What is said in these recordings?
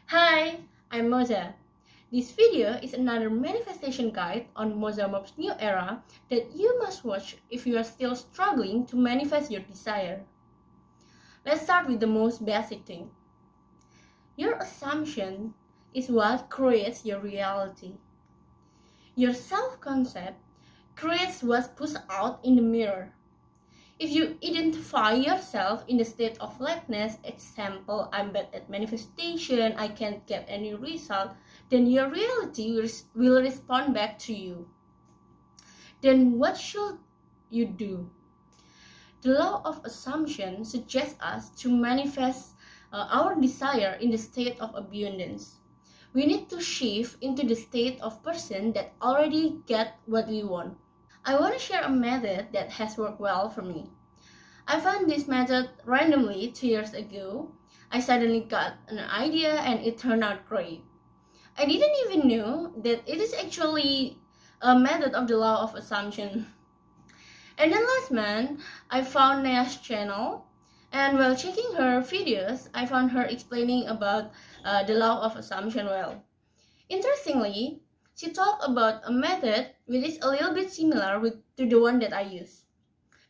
Hi, I'm Moza. This video is another manifestation guide on Moza Mob's new era that you must watch if you are still struggling to manifest your desire. Let's start with the most basic thing. Your assumption is what creates your reality. Your self-concept creates what's pushed out in the mirror. If you identify yourself in the state of lackness, example, I'm bad at manifestation, I can't get any result, then your reality will respond back to you. Then what should you do? The law of assumption suggests us to manifest our desire in the state of abundance. We need to shift into the state of person that already get what we want. I want to share a method that has worked well for me. I found this method randomly 2 years ago. I suddenly got an idea and it turned out great. I didn't even know that it is actually a method of the law of assumption. And then last month, I found Nea's channel, and while checking her videos, I found her explaining about the law of assumption well. Interestingly, she talked about a method which is a little bit similar to the one that I use.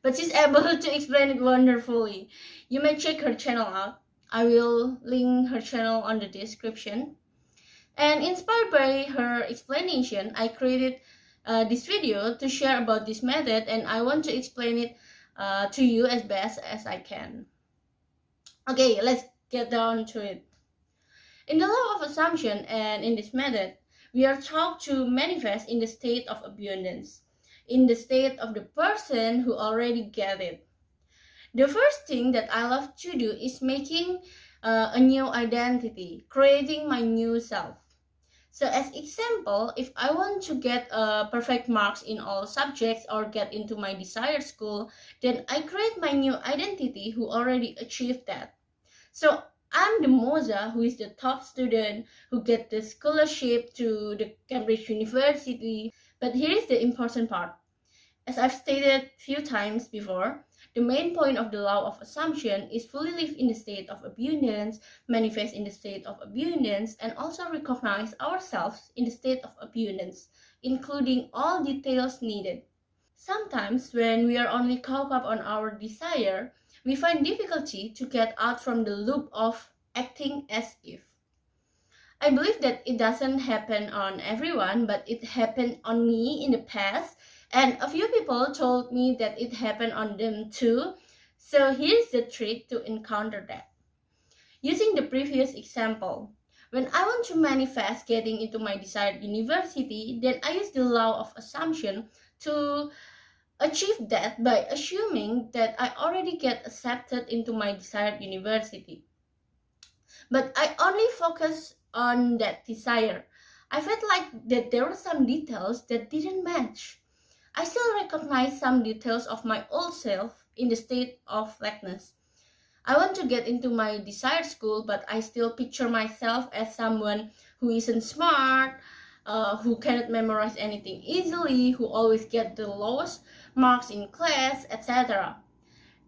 But she's able to explain it wonderfully. You may check her channel out. I will link her channel on the description. And inspired by her explanation, I created this video to share about this method, and I want to explain it to you as best as I can. Okay, let's get down to it. In the law of assumption and in this method, we are taught to manifest in the state of abundance, in the state of the person who already get it. The first thing that I love to do is making a new identity, creating my new self. So as example, if I want to get perfect marks in all subjects or get into my desired school, then I create my new identity who already achieved that. So I'm the Moza who is the top student who get the scholarship to the Cambridge University. But here is the important part. As I've stated few times before, the main point of the law of assumption is fully live in the state of abundance, manifest in the state of abundance, and also recognize ourselves in the state of abundance, including all details needed. Sometimes when we are only caught up on our desire, we find difficulty to get out from the loop of acting as if. I believe that it doesn't happen on everyone, but it happened on me in the past, and a few people told me that it happened on them too. So here's the trick to encounter that. Using the previous example, when I want to manifest getting into my desired university, then I use the law of assumption to achieve that by assuming that I already get accepted into my desired university. But I only focus on that desire. I felt like that there were some details that didn't match. I still recognize some details of my old self in the state of lackness. I want to get into my desired school, but I still picture myself as someone who isn't smart, who cannot memorize anything easily, who always get the lowest marks in class, etc.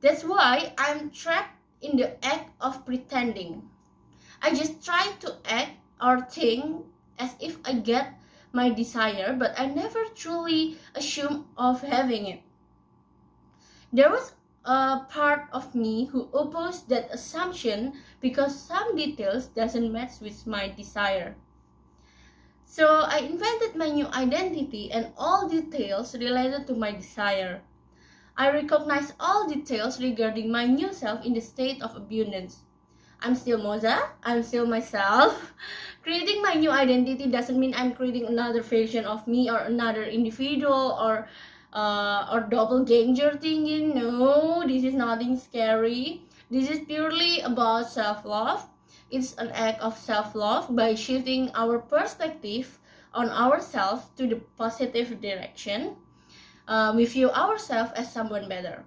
That's why I'm trapped in the act of pretending. I just try to act or think as if I get my desire, but I never truly assume of having it. There was a part of me who opposed that assumption because some details doesn't match with my desire. So I invented my new identity and all details related to my desire. I recognize all details regarding my new self in the state of abundance. I'm still Moza, I'm still myself. Creating my new identity doesn't mean I'm creating another version of me or another individual or doppelganger thinking. No, this is nothing scary. This is purely about self-love. It's an act of self-love by shifting our perspective on ourselves to the positive direction. We view ourselves as someone better.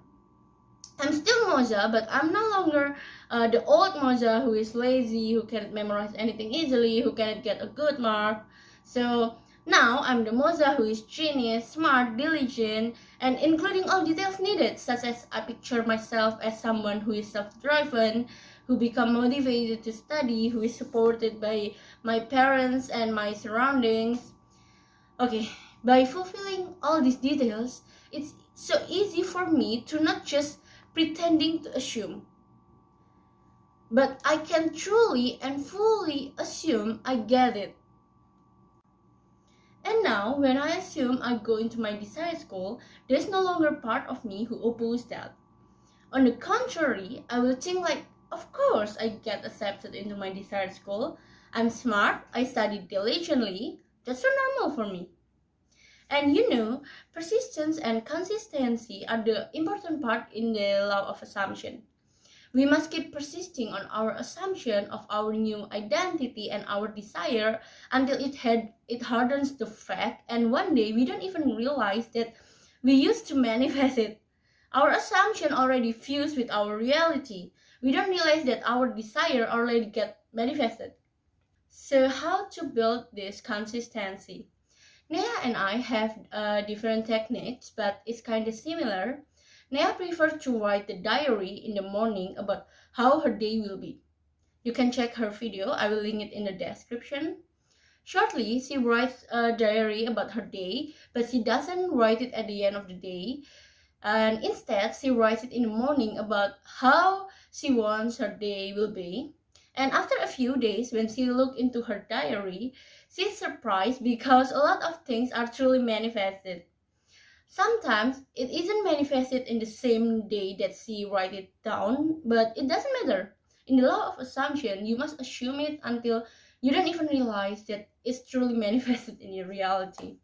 I'm still Moza, but I'm no longer the old Moza who is lazy, who can't memorize anything easily, who cannot get a good mark. So now I'm the Moza who is genius, smart, diligent, and including all details needed, such as I picture myself as someone who is self-driven, who become motivated to study, who is supported by my parents and my surroundings. Okay, by fulfilling all these details, it's so easy for me to not just pretending to assume, but I can truly and fully assume I get it. And now, when I assume I go into my desired school, there's no longer part of me who opposes that. On the contrary, I will think like, of course I get accepted into my desired school. I'm smart, I study diligently, that's so normal for me. And persistence and consistency are the important part in the law of assumption. We must keep persisting on our assumption of our new identity and our desire until it hardens the fact, and one day we don't even realize that we used to manifest it. Our assumption already fused with our reality. We don't realize that our desire already get manifested. So how to build this consistency? Nea and I have different techniques, but it's kind of similar. Nea prefers to write the diary in the morning about how her day will be. You can check her video, I will link it in the description. Shortly, she writes a diary about her day, but she doesn't write it at the end of the day. And instead, she writes it in the morning about how she wants her day will be. And after a few days, when she looked into her diary, she's surprised because a lot of things are truly manifested. Sometimes it isn't manifested in the same day that she write it down, but it doesn't matter. In the law of assumption, you must assume it until you don't even realize that it's truly manifested in your reality.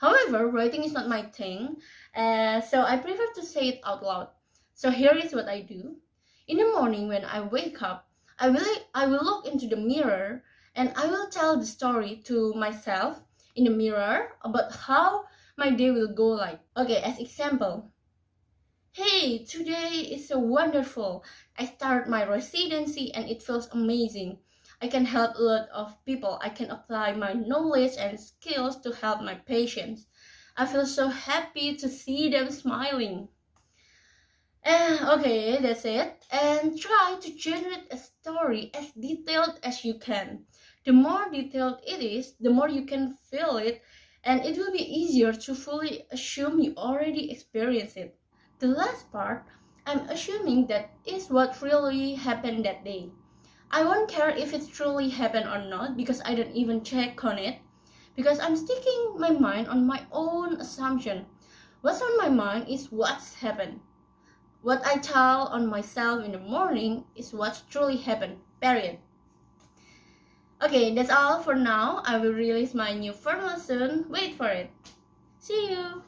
However, writing is not my thing, so I prefer to say it out loud. So here is what I do. In the morning when I wake up, I will look into the mirror and I will tell the story to myself in the mirror about how my day will go like. Okay, as example. Hey, today is so wonderful. I started my residency and it feels amazing. I can help a lot of people. I can apply my knowledge and skills to help my patients. I feel so happy to see them smiling. Okay, that's it. And try to generate a story as detailed as you can. The more detailed it is, the more you can feel it, and it will be easier to fully assume you already experienced it. The last part, I'm assuming that is what really happened that day. I won't care if it truly happened or not because I don't even check on it, because I'm sticking my mind on my own assumption. What's on my mind is what's happened. What I tell on myself in the morning is what's truly happened, period. Okay, that's all for now. I will release my new formula soon. Wait for it. See you!